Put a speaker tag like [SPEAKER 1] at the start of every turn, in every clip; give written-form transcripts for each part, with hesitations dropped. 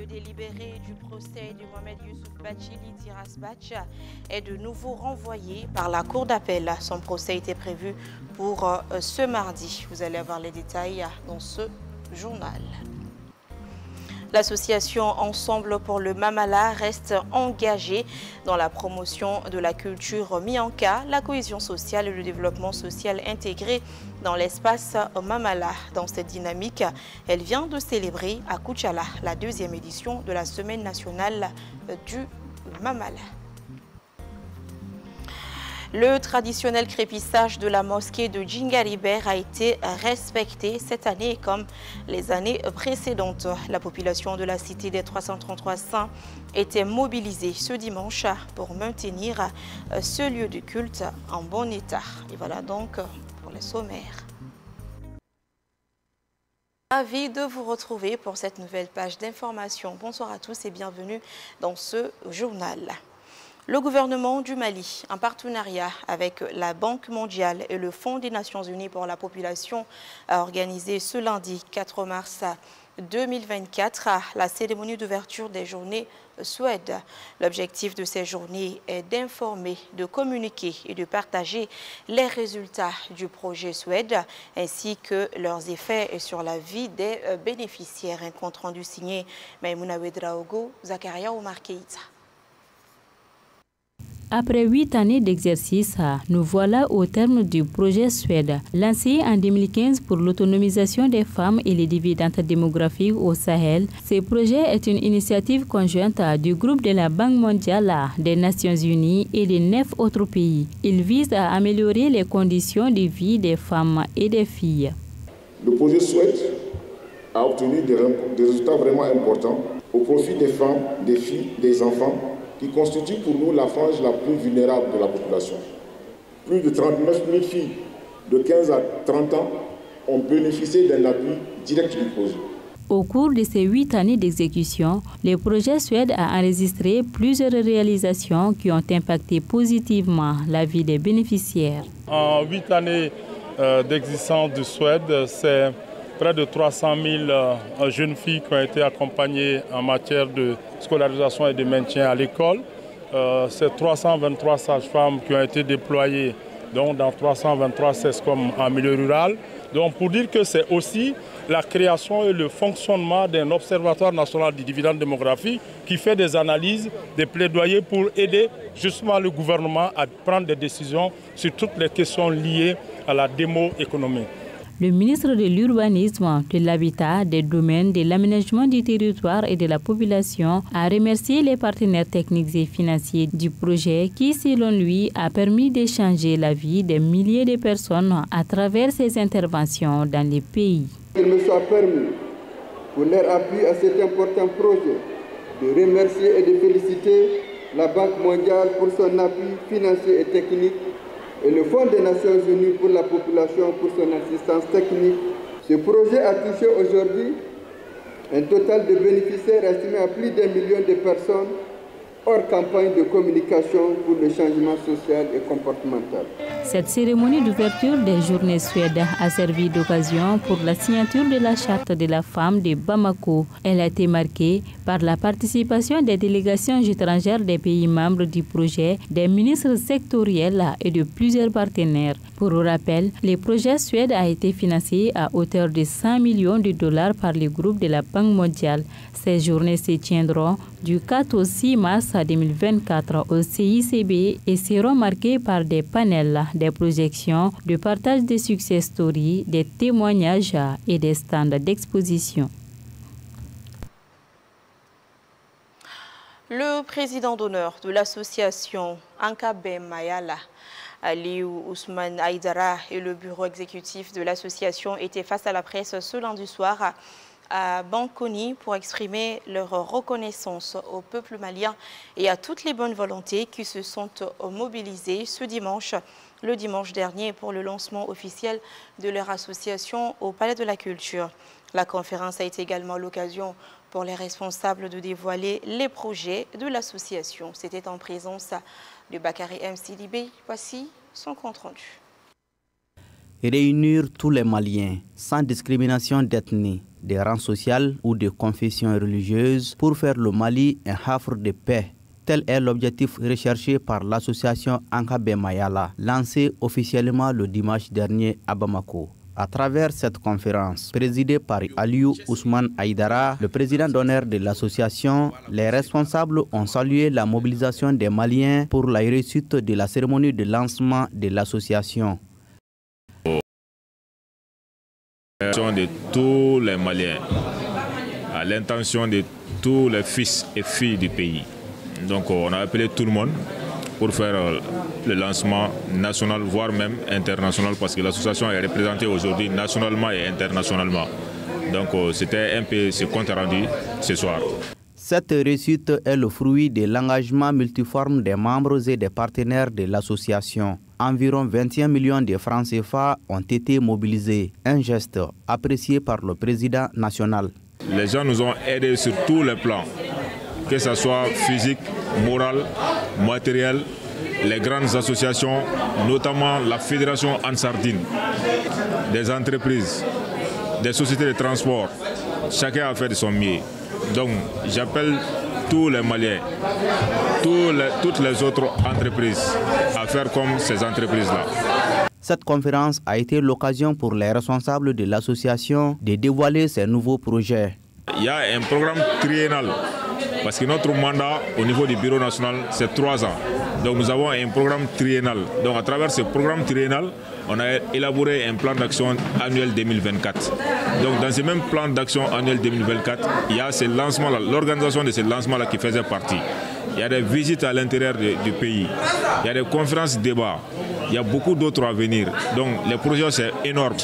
[SPEAKER 1] Le délibéré du procès de Mohamed Youssouf Bachili Tiras Bach est de nouveau renvoyé par la Cour d'appel. Son procès était prévu pour ce mardi. Vous allez avoir les détails dans ce journal. L'association Ensemble pour le Mamala reste engagée dans la promotion de la culture mianka, la cohésion sociale et le développement social intégré dans l'espace Mamala. Dans cette dynamique, elle vient de célébrer à Koutchala la 2e édition de la Semaine nationale du Mamala. Le traditionnel crépissage de la mosquée de Djingaribert a été respecté cette année comme les années précédentes. La population de la cité des 333 saints était mobilisée ce dimanche pour maintenir ce lieu de culte en bon état. Et voilà donc pour les sommaires. Ravi de vous retrouver pour cette nouvelle page d'information. Bonsoir à tous et bienvenue dans ce journal. Le gouvernement du Mali, en partenariat avec la Banque mondiale et le Fonds des Nations unies pour la population, a organisé ce lundi 4 mars 2024 la cérémonie d'ouverture des journées Suède. L'objectif de ces journées est d'informer, de communiquer et de partager les résultats du projet Suède ainsi que leurs effets sur la vie des bénéficiaires. Un compte rendu signé Maïmouna Ouedraogo, Zakaria Omar Keïta.
[SPEAKER 2] Après 8 années d'exercice, nous voilà au terme du projet Suède. Lancé en 2015 pour l'autonomisation des femmes et les dividendes démographiques au Sahel, ce projet est une initiative conjointe du groupe de la Banque mondiale, des Nations unies et de 9 autres pays. Il vise à améliorer les conditions de vie des femmes et des filles.
[SPEAKER 3] Le projet Suède a obtenu des résultats vraiment importants au profit des femmes, des filles, des enfants, qui constitue pour nous la frange la plus vulnérable de la population. Plus de 39 000 filles de 15 à 30 ans ont bénéficié d'un appui direct du projet.
[SPEAKER 2] Au cours de ces 8 années d'exécution, le projet Suède a enregistré plusieurs réalisations qui ont impacté positivement la vie des bénéficiaires.
[SPEAKER 4] En 8 années d'existence du Suède, c'est près de 300 000 jeunes filles qui ont été accompagnées en matière de scolarisation et de maintien à l'école. C'est 323 sages-femmes qui ont été déployées donc, dans 323 CESCOM en milieu rural. Donc, pour dire que c'est aussi la création et le fonctionnement d'un observatoire national du dividende démographique qui fait des analyses, des plaidoyers pour aider justement le gouvernement à prendre des décisions sur toutes les questions liées à la démo-économie.
[SPEAKER 2] Le ministre de l'Urbanisme, de l'Habitat, des Domaines, de l'Aménagement du territoire et de la population a remercié les partenaires techniques et financiers du projet qui, selon lui, a permis de changer la vie des milliers de personnes à travers ses interventions dans les pays.
[SPEAKER 5] Qu'il me soit permis, pour leur appui à cet important projet, de remercier et de féliciter la Banque mondiale pour son appui financier et technique et le Fonds des Nations unies pour la population pour son assistance technique. Ce projet a touché aujourd'hui un total de bénéficiaires estimé à plus d'1 million de personnes hors campagne de communication pour le changement social et comportemental.
[SPEAKER 2] Cette cérémonie d'ouverture des journées Suède a servi d'occasion pour la signature de la charte de la femme de Bamako. Elle a été marquée par la participation des délégations étrangères des pays membres du projet, des ministres sectoriels et de plusieurs partenaires. Pour rappel, le projet Suède a été financé à hauteur de 100 millions de dollars par le groupe de la Banque mondiale. Ces journées se tiendront du 4 au 6 mars 2024 au CICB et seront marquées par des panels, des projections, du partage des success stories, des témoignages et des stands d'exposition.
[SPEAKER 1] Le président d'honneur de l'association Ankabe Mayala, Aliou Ousmane Aïdara, et le bureau exécutif de l'association étaient face à la presse ce lundi soir à Bankoni pour exprimer leur reconnaissance au peuple malien et à toutes les bonnes volontés qui se sont mobilisées le dimanche dernier pour le lancement officiel de leur association au Palais de la Culture. La conférence a été également l'occasion pour les responsables de dévoiler les projets de l'association. C'était en présence de Bakary M. Sidibé. Voici son compte rendu.
[SPEAKER 6] Réunir tous les Maliens, sans discrimination d'ethnie, de rang social ou de confession religieuse, pour faire le Mali un havre de paix. Tel est l'objectif recherché par l'association Ankabe Mayala, lancée officiellement le dimanche dernier à Bamako. À travers cette conférence, présidée par Aliou Ousmane Aïdara, le président d'honneur de l'association, les responsables ont salué la mobilisation des Maliens pour la réussite de la cérémonie de lancement de l'association.
[SPEAKER 7] De tous les Maliens, à l'intention de tous les fils et filles du pays. Donc on a appelé tout le monde pour faire le lancement national, voire même international, parce que l'association est représentée aujourd'hui nationalement et internationalement. Donc c'était un peu ce compte rendu ce soir.
[SPEAKER 6] Cette réussite est le fruit de l'engagement multiforme des membres et des partenaires de l'association. Environ 21 millions de francs CFA ont été mobilisés, un geste apprécié par le président national.
[SPEAKER 7] Les gens nous ont aidés sur tous les plans, que ce soit physique, moral, matériel, les grandes associations, notamment la Fédération Ansardine, des entreprises, des sociétés de transport. Chacun a fait de son mieux. Donc j'appelle tous les Maliens, toutes les autres entreprises à faire comme ces entreprises-là.
[SPEAKER 6] Cette conférence a été l'occasion pour les responsables de l'association de dévoiler ces nouveaux projets.
[SPEAKER 7] Il y a un programme triennal, parce que notre mandat au niveau du Bureau national, c'est 3 ans. Donc nous avons un programme triennal. Donc à travers ce programme triennal, on a élaboré un plan d'action annuel 2024. Donc dans ce même plan d'action annuel 2024, il y a ce lancement-là, l'organisation de ce lancement-là qui faisait partie. Il y a des visites à l'intérieur du pays, il y a des conférences, débats, il y a beaucoup d'autres à venir. Donc les projets, c'est énorme.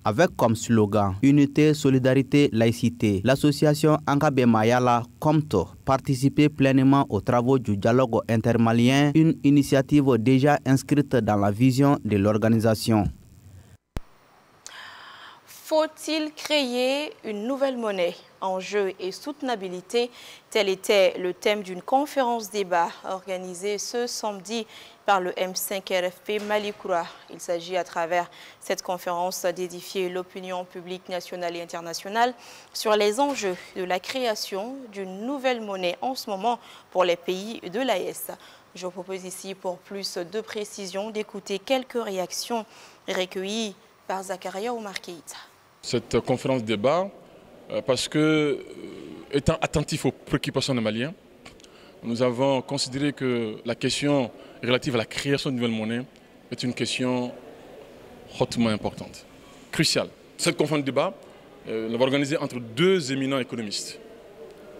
[SPEAKER 6] Avec comme slogan « Unité, solidarité, laïcité », l'association Ankabe Mayala compte participer pleinement aux travaux du dialogue intermalien, une initiative déjà inscrite dans la vision de l'organisation.
[SPEAKER 1] Faut-il créer une nouvelle monnaie? Enjeux et soutenabilité, tel était le thème d'une conférence débat organisée ce samedi par le M5RFP Malikoura. Il s'agit à travers cette conférence d'édifier l'opinion publique nationale et internationale sur les enjeux de la création d'une nouvelle monnaie en ce moment pour les pays de l'AES. Je vous propose ici, pour plus de précision, d'écouter quelques réactions recueillies par Zakaria Oumar Keïta.
[SPEAKER 8] Cette conférence débat, parce que, étant attentif aux préoccupations des Maliens, nous avons considéré que la question relative à la création d'une nouvelle monnaie est une question hautement importante, cruciale. Cette conférence débat, on va organiser entre 2 éminents économistes,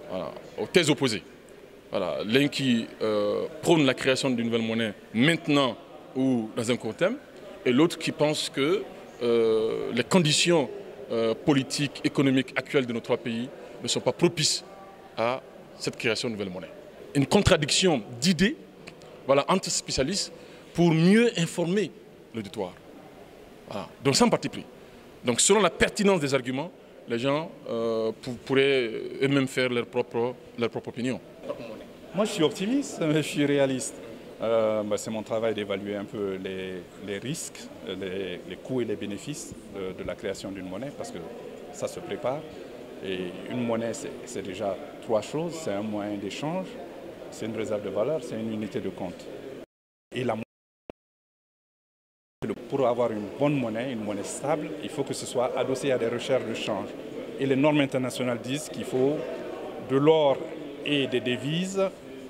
[SPEAKER 8] voilà, aux thèses opposées. Voilà, l'un qui prône la création d'une nouvelle monnaie maintenant ou dans un court terme, et l'autre qui pense que les conditions politiques, économiques actuelles de nos 3 pays ne sont pas propices à cette création de nouvelle monnaie. Une contradiction d'idées, voilà, entre spécialistes pour mieux informer l'auditoire. Voilà. Donc sans parti pris. Donc selon la pertinence des arguments, les gens pourraient eux-mêmes faire leur propre opinion.
[SPEAKER 9] Moi je suis optimiste, mais je suis réaliste. C'est mon travail d'évaluer un peu les risques, les coûts et les bénéfices de la création d'une monnaie, parce que ça se prépare. Et une monnaie, c'est déjà 3 choses. C'est un moyen d'échange, c'est une réserve de valeur, c'est une unité de compte. Et la monnaie, pour avoir une bonne monnaie, une monnaie stable, il faut que ce soit adossé à des recherches de change. Et les normes internationales disent qu'il faut de l'or et des devises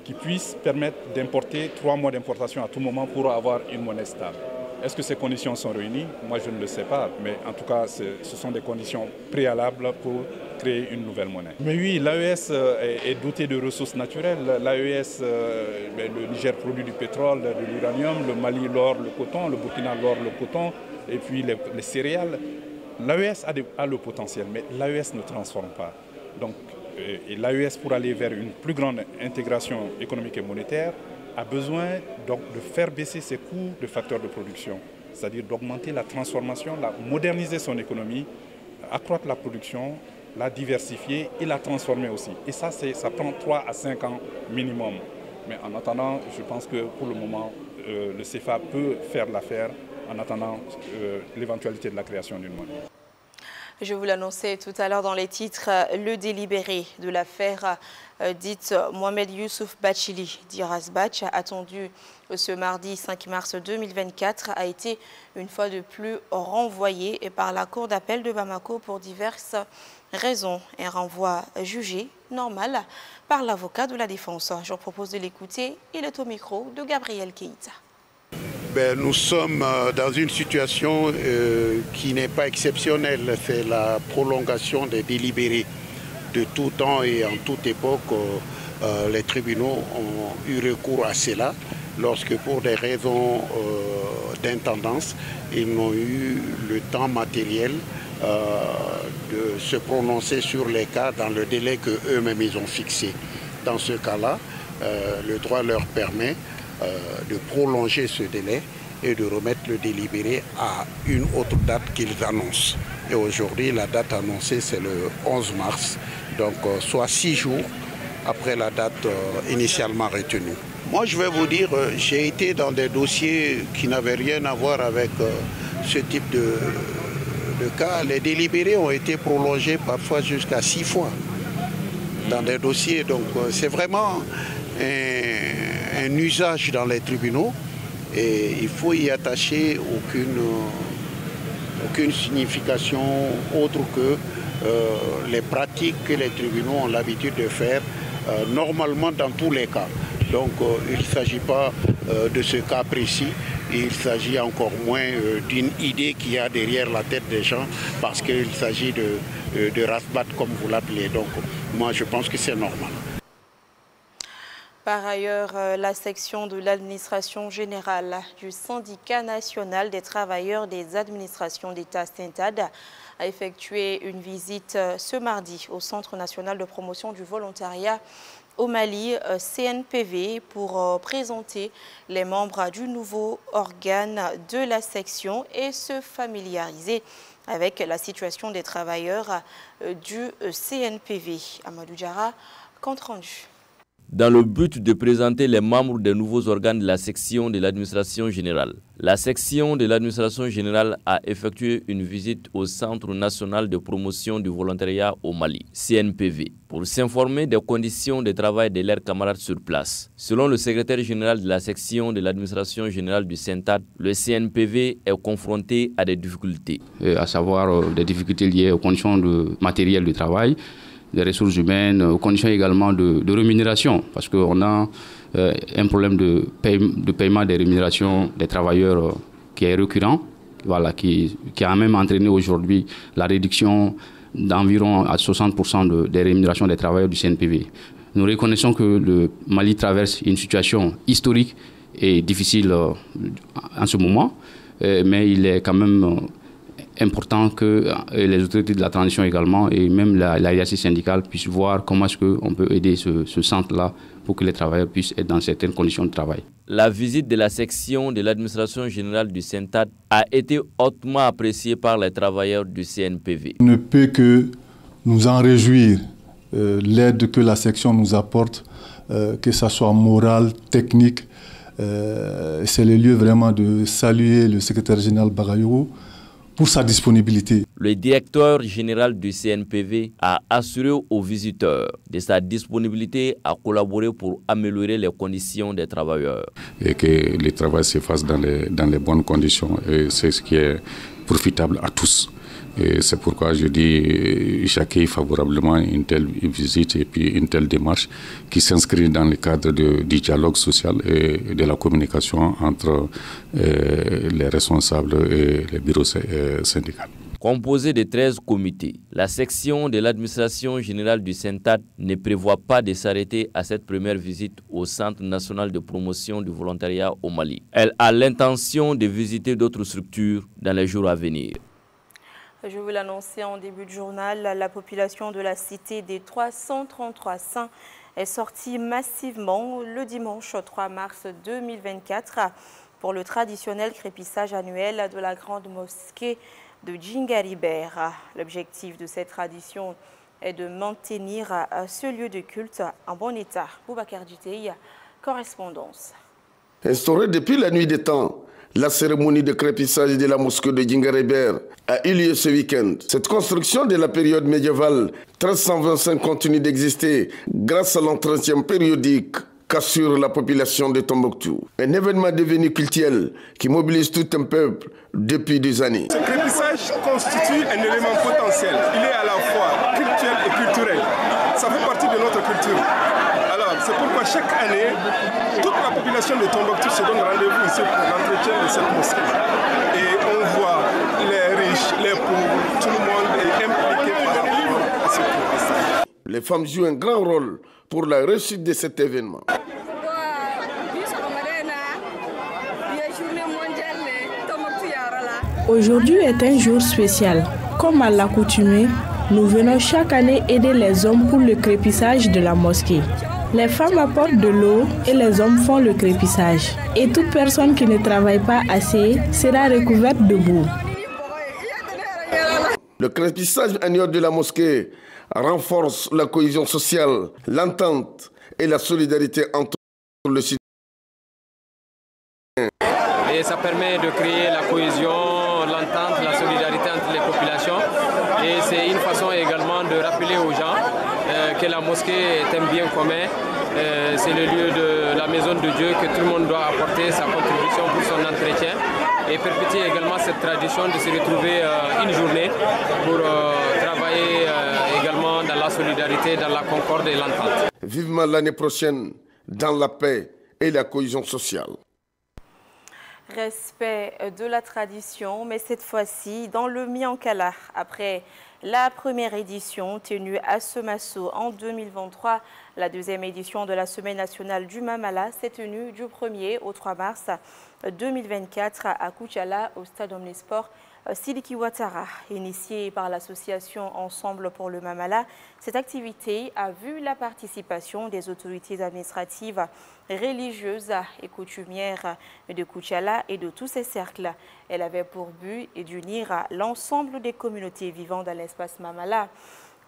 [SPEAKER 9] qui puissent permettre d'importer 3 mois d'importation à tout moment pour avoir une monnaie stable. Est-ce que ces conditions sont réunies? Moi, je ne le sais pas, mais en tout cas, ce sont des conditions préalables pour créer une nouvelle monnaie. Mais oui, l'AES est doté de ressources naturelles. L'AES, le Niger produit du pétrole, de l'uranium, le Mali l'or, le coton, le Burkina l'or, le coton, et puis les céréales. L'AES a le potentiel, mais l'AES ne transforme pas. Donc, et l'AES, pour aller vers une plus grande intégration économique et monétaire, a besoin donc de faire baisser ses coûts de facteurs de production, c'est-à-dire d'augmenter la transformation, moderniser son économie, accroître la production, la diversifier et la transformer aussi. Et ça prend 3 à 5 ans minimum. Mais en attendant, je pense que pour le moment, le CFA peut faire l'affaire en attendant l'éventualité de la création d'une monnaie.
[SPEAKER 1] Je vous l'annonçais tout à l'heure dans les titres, le délibéré de l'affaire dite Mohamed Youssouf Bachili d'Irazbach, attendu ce mardi 5 mars 2024, a été une fois de plus renvoyé par la Cour d'appel de Bamako pour diverses raisons. Un renvoi jugé normal par l'avocat de la défense. Je vous propose de l'écouter. Il est au micro de Gabriel Keïta.
[SPEAKER 10] Nous sommes dans une situation qui n'est pas exceptionnelle. C'est la prolongation des délibérés. De tout temps et en toute époque, les tribunaux ont eu recours à cela lorsque pour des raisons d'intendance, ils n'ont eu le temps matériel de se prononcer sur les cas dans le délai qu'eux-mêmes ils ont fixé. Dans ce cas-là, le droit leur permet de prolonger ce délai et de remettre le délibéré à une autre date qu'ils annoncent. Et aujourd'hui, la date annoncée, c'est le 11 mars, donc soit 6 jours après la date initialement retenue. Moi, je vais vous dire, j'ai été dans des dossiers qui n'avaient rien à voir avec ce type de cas. Les délibérés ont été prolongés parfois jusqu'à 6 fois dans des dossiers. Donc c'est vraiment un usage dans les tribunaux et il faut y attacher aucune signification autre que les pratiques que les tribunaux ont l'habitude de faire normalement dans tous les cas. Donc il ne s'agit pas de ce cas précis, il s'agit encore moins d'une idée qu'il y a derrière la tête des gens parce qu'il s'agit de rasbat comme vous l'appelez. Donc moi je pense que c'est normal.
[SPEAKER 1] Par ailleurs, la section de l'administration générale du syndicat national des travailleurs des administrations d'État SYNTAD a effectué une visite ce mardi au Centre national de promotion du volontariat au Mali, CNPV, pour présenter les membres du nouveau organe de la section et se familiariser avec la situation des travailleurs du CNPV. Amadou Diarra, compte rendu.
[SPEAKER 11] Dans le but de présenter les membres des nouveaux organes de la section de l'administration générale. La section de l'administration générale a effectué une visite au Centre national de promotion du volontariat au Mali, CNPV, pour s'informer des conditions de travail de leurs camarades sur place. Selon le secrétaire général de la section de l'administration générale du SYNTAD, le CNPV est confronté à des difficultés.
[SPEAKER 12] À savoir des difficultés liées aux conditions matérielles du travail, des ressources humaines, aux conditions également de rémunération, parce qu'on a un problème de paiement des rémunérations des travailleurs qui est récurrent, voilà, qui a même entraîné aujourd'hui la réduction d'environ à 60% des rémunérations des travailleurs du CNPV. Nous reconnaissons que le Mali traverse une situation historique et difficile en ce moment, mais il est quand même important que les autorités de la transition également et même la hiérarchie syndicale puissent voir comment est-ce qu'on peut aider ce centre-là pour que les travailleurs puissent être dans certaines conditions de travail.
[SPEAKER 11] La visite de la section de l'administration générale du SYNTAD a été hautement appréciée par les travailleurs du CNPV.
[SPEAKER 13] On ne peut que nous en réjouir, l'aide que la section nous apporte, que ce soit morale, technique. C'est le lieu vraiment de saluer le secrétaire général Bagayoko pour sa disponibilité.
[SPEAKER 11] Le directeur général du CNPV a assuré aux visiteurs de sa disponibilité à collaborer pour améliorer les conditions des travailleurs.
[SPEAKER 14] Et que le travail se fasse dans les bonnes conditions. Et c'est ce qui est profitable à tous. Et c'est pourquoi je dis j'accueille favorablement une telle visite et puis une telle démarche qui s'inscrit dans le cadre du dialogue social et de la communication entre les responsables et les bureaux syndicaux.
[SPEAKER 11] Composée de 13 comités, la section de l'administration générale du SYNTAD ne prévoit pas de s'arrêter à cette première visite au Centre national de promotion du volontariat au Mali. Elle a l'intention de visiter d'autres structures dans les jours à venir.
[SPEAKER 1] Je vous l'annonçais en début de journal, la population de la cité des 333 saints est sortie massivement le dimanche 3 mars 2024 pour le traditionnel crépissage annuel de la grande mosquée de Djingaribert. L'objectif de cette tradition est de maintenir ce lieu de culte en bon état. Boubacar Dutey, correspondance.
[SPEAKER 15] Instaurée depuis la nuit des temps,
[SPEAKER 3] La cérémonie de crépissage de la mosquée de Djingaréber a eu lieu ce week-end. Cette construction de la période médiévale 1325 continue d'exister grâce à l'entretien périodique qu'assure la population de Tombouctou. Un événement devenu cultuel qui mobilise tout un peuple depuis des années.
[SPEAKER 15] Ce crépissage constitue un élément potentiel. Il est à la fois culturel et culturel. Ça fait partie de notre culture. Alors, c'est pourquoi chaque année, toute la population de Tombouctou se donne rendez-vous ici pour l'entretien de cette mosquée. Et on voit les riches, les pauvres, tout le monde est impliqué par rapport à ce crépissage.
[SPEAKER 3] Les femmes jouent un grand rôle pour la réussite de cet événement.
[SPEAKER 16] Aujourd'hui est un jour spécial. Comme à l'accoutumée, nous venons chaque année aider les hommes pour le crépissage de la mosquée. Les femmes apportent de l'eau et les hommes font le crépissage. Et toute personne qui ne travaille pas assez sera recouverte de boue.
[SPEAKER 3] Le crépissage annuel de la mosquée renforce la cohésion sociale, l'entente et la solidarité entre le citoyen.
[SPEAKER 17] Et ça permet de créer la cohésion, l'entente, la solidarité entre les populations. Et c'est une façon également de rappeler aux gens que la mosquée est un bien commun. C'est le lieu de la maison de Dieu, que tout le monde doit apporter sa contribution pour son entretien. Et perpétuer également cette tradition de se retrouver une journée pour travailler également dans la solidarité, dans la concorde et l'entente.
[SPEAKER 3] Vivement l'année prochaine dans la paix et la cohésion sociale.
[SPEAKER 1] Respect de la tradition, mais cette fois-ci dans le Miankala. Après la première édition tenue à Semasso en 2023, la deuxième édition de la Semaine nationale du Mamala s'est tenue du 1er au 3 mars 2024 à Koutiala au Stade Omnisport Sidiki Ouattara. Initiée par l'association Ensemble pour le Mamala, cette activité a vu la participation des autorités administratives, religieuses et coutumières de Koutiala et de tous ses cercles. Elle avait pour but d'unir l'ensemble des communautés vivant dans l'espace Mamala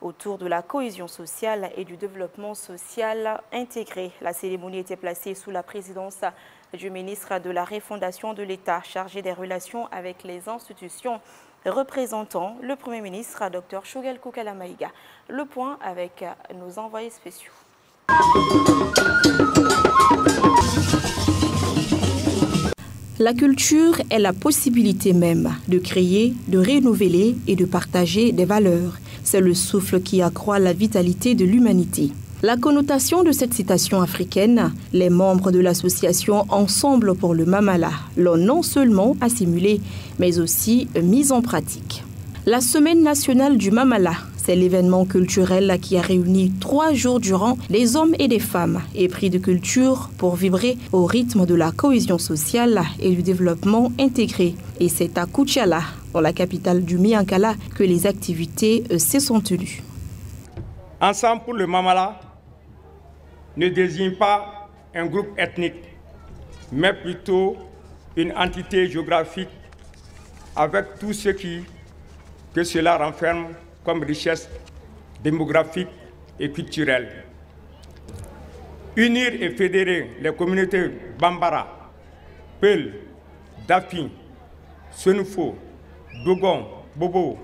[SPEAKER 1] autour de la cohésion sociale et du développement social intégré. La cérémonie était placée sous la présidence du ministre de la Refondation de l'État chargé des relations avec les institutions représentant le Premier ministre, Dr Choguel Koukalamaïga. Le point avec nos envoyés spéciaux. La culture est la possibilité même de créer, de renouveler et de partager des valeurs. C'est le souffle qui accroît la vitalité de l'humanité. La connotation de cette citation africaine, les membres de l'association Ensemble pour le Mamala l'ont non seulement assimilée, mais aussi mise en pratique. La Semaine nationale du Mamala, c'est l'événement culturel qui a réuni 3 jours durant des hommes et des femmes épris de culture pour vibrer au rythme de la cohésion sociale et du développement intégré. Et c'est à Koutiala, dans la capitale du Miankala, que les activités se sont tenues.
[SPEAKER 18] Ensemble pour le Mamala ne désigne pas un groupe ethnique, mais plutôt une entité géographique avec tout ce que cela renferme comme richesse démographique et culturelle. Unir et fédérer les communautés Bambara, Peul, Dafi, Sonufo, Dogon, Bobo,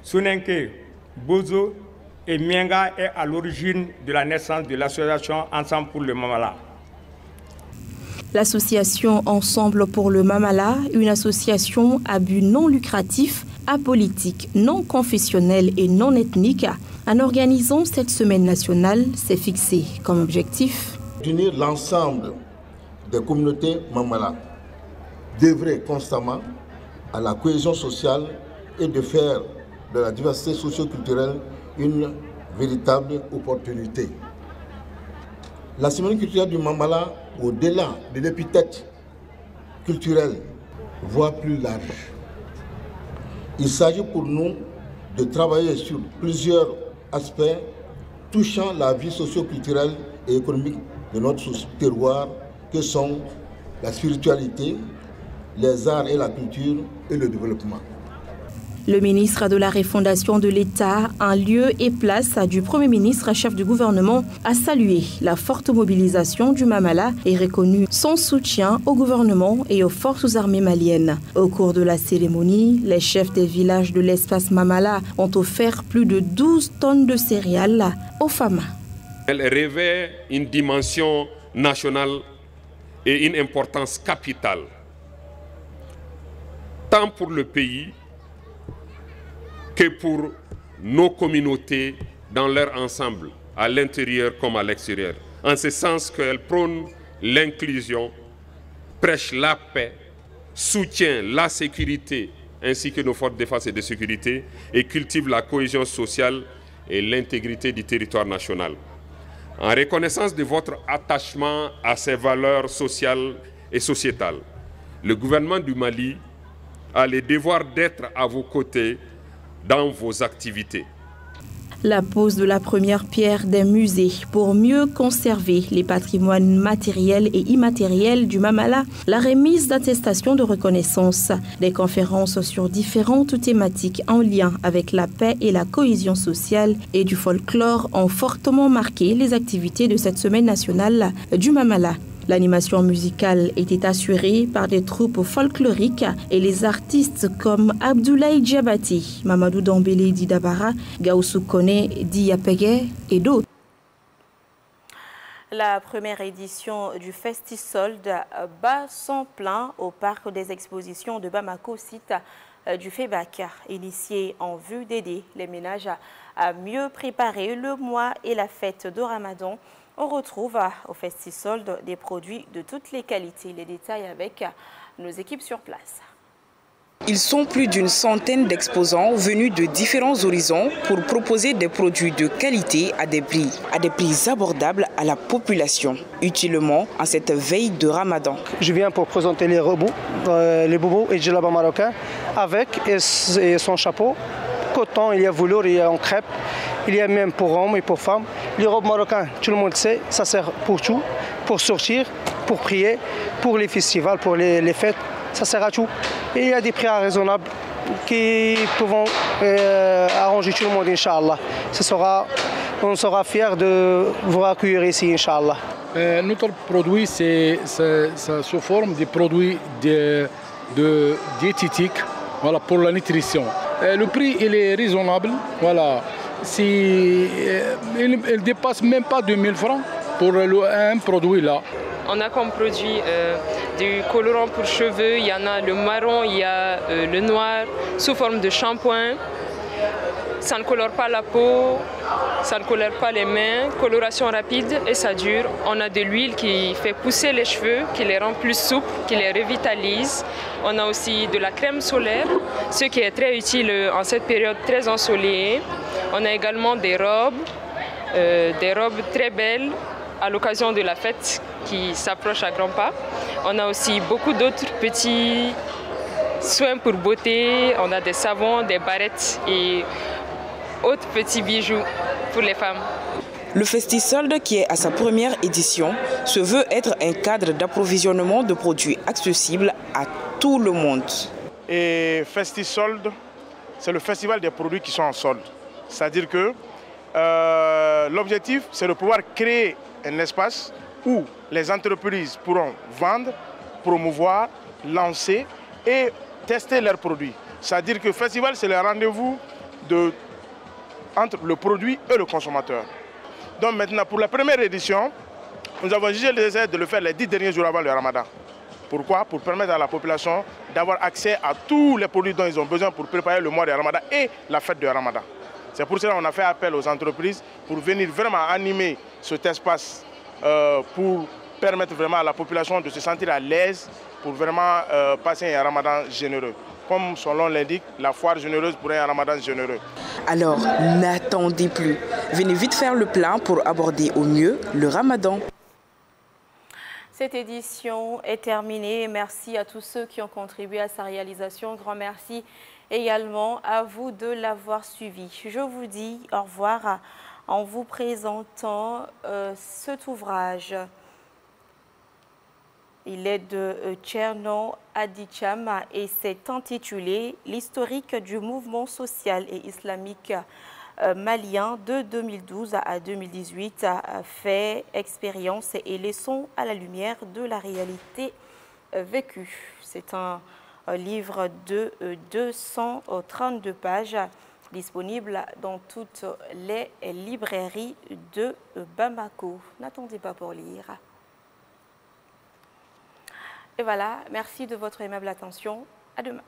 [SPEAKER 18] Sonenke, Bozo et Mienga est à l'origine de la naissance de l'association Ensemble pour le Mamala.
[SPEAKER 1] L'association Ensemble pour le Mamala, une association à but non lucratif, apolitique, non confessionnel et non ethnique, en organisant cette semaine nationale, s'est fixé comme objectif
[SPEAKER 19] d'unir l'ensemble des communautés Mamala, d'œuvrer constamment à la cohésion sociale et de faire de la diversité socio-culturelle une véritable opportunité. La semaine culturelle du Mamala, au-delà de l'épithète culturelle, voit plus large. Il s'agit pour nous de travailler sur plusieurs aspects touchant la vie socio-culturelle et économique de notre terroir, que sont la spiritualité, les arts et la culture et le développement.
[SPEAKER 1] Le ministre de la Refondation de l'État, en lieu et place du Premier ministre, chef du gouvernement, a salué la forte mobilisation du Mamala et reconnu son soutien au gouvernement et aux forces armées maliennes. Au cours de la cérémonie, les chefs des villages de l'espace Mamala ont offert plus de 12 tonnes de céréales aux femmes.
[SPEAKER 20] Elle revêt une dimension nationale et une importance capitale, tant pour le pays que pour nos communautés dans leur ensemble, à l'intérieur comme à l'extérieur. En ce sens qu'elle prône l'inclusion, prêche la paix, soutient la sécurité ainsi que nos forces de défense et de sécurité et cultive la cohésion sociale et l'intégrité du territoire national. En reconnaissance de votre attachement à ces valeurs sociales et sociétales, le gouvernement du Mali a le devoir d'être à vos côtés dans vos activités.
[SPEAKER 1] La pose de la première pierre des musées pour mieux conserver les patrimoines matériels et immatériels du Mamala, la remise d'attestations de reconnaissance, des conférences sur différentes thématiques en lien avec la paix et la cohésion sociale et du folklore ont fortement marqué les activités de cette semaine nationale du Mamala. L'animation musicale était assurée par des troupes folkloriques et les artistes comme Abdoulaye Diabati, Mamadou Dambélé Didabara, Gaoussou Kone Diapege et d'autres. La première édition du Festisolde bat son plein au parc des expositions de Bamako, site du FEBAC, initié en vue d'aider les ménages à mieux préparer le mois et la fête de Ramadan. On retrouve au Festisolde des produits de toutes les qualités. Les détails avec nos équipes sur place.
[SPEAKER 21] Ils sont plus d'une centaine d'exposants venus de différents horizons pour proposer des produits de qualité à des prix abordables à la population, utilement en cette veille de Ramadan.
[SPEAKER 22] Je viens pour présenter les bobos et djellaba marocains avec son chapeau. Coton, il y a velours, il y a en crêpe, il y a même pour hommes et pour femmes. Les robes marocaines, tout le monde sait, ça sert pour tout, pour sortir, pour prier, pour les festivals, pour les fêtes, ça sert à tout. Et il y a des prix raisonnables qui pourront arranger tout le monde, Inch'Allah. On sera fiers de vous accueillir ici, Inch'Allah.
[SPEAKER 23] Notre produit, ça sous forme de produits diététiques, voilà, pour la nutrition. Le prix il est raisonnable, voilà. Il ne dépasse même pas 2000 francs pour un produit là.
[SPEAKER 24] On a comme produit du colorant pour cheveux, il y en a le marron, il y a le noir sous forme de shampoing. Ça ne colore pas la peau, ça ne colore pas les mains, coloration rapide et ça dure. On a de l'huile qui fait pousser les cheveux, qui les rend plus souples, qui les revitalise. On a aussi de la crème solaire, ce qui est très utile en cette période très ensoleillée. On a également des robes très belles à l'occasion de la fête qui s'approche à grands pas. On a aussi beaucoup d'autres petits soins pour beauté. On a des savons, des barrettes et autres petits bijoux pour les femmes.
[SPEAKER 21] Le Festisolde, qui est à sa première édition, se veut être un cadre d'approvisionnement de produits accessibles à tout le monde.
[SPEAKER 25] Et Festisolde, c'est le festival des produits qui sont en solde. C'est-à-dire que l'objectif, c'est de pouvoir créer un espace où les entreprises pourront vendre, promouvoir, lancer et tester leurs produits. C'est-à-dire que le festival, c'est le rendez-vous entre le produit et le consommateur. Donc maintenant, pour la première édition, nous avons jugé nécessaire de le faire les 10 derniers jours avant le Ramadan. Pourquoi? Pour permettre à la population d'avoir accès à tous les produits dont ils ont besoin pour préparer le mois de Ramadan et la fête de Ramadan. C'est pour cela qu'on a fait appel aux entreprises pour venir vraiment animer cet espace pour permettre vraiment à la population de se sentir à l'aise pour vraiment passer un Ramadan généreux. Comme son nom l'indique, la foire généreuse pour un Ramadan généreux.
[SPEAKER 21] Alors, n'attendez plus. Venez vite faire le plein pour aborder au mieux le Ramadan.
[SPEAKER 1] Cette édition est terminée. Merci à tous ceux qui ont contribué à sa réalisation. Grand merci également à vous de l'avoir suivi. Je vous dis au revoir en vous présentant cet ouvrage. Il est de Tcherno Adicham et c'est intitulé « L'historique du mouvement social et islamique malien de 2012 à 2018, fait expérience et leçons à la lumière de la réalité vécue ». C'est un livre de 232 pages disponible dans toutes les librairies de Bamako. N'attendez pas pour lire. Et voilà, merci de votre aimable attention. À demain.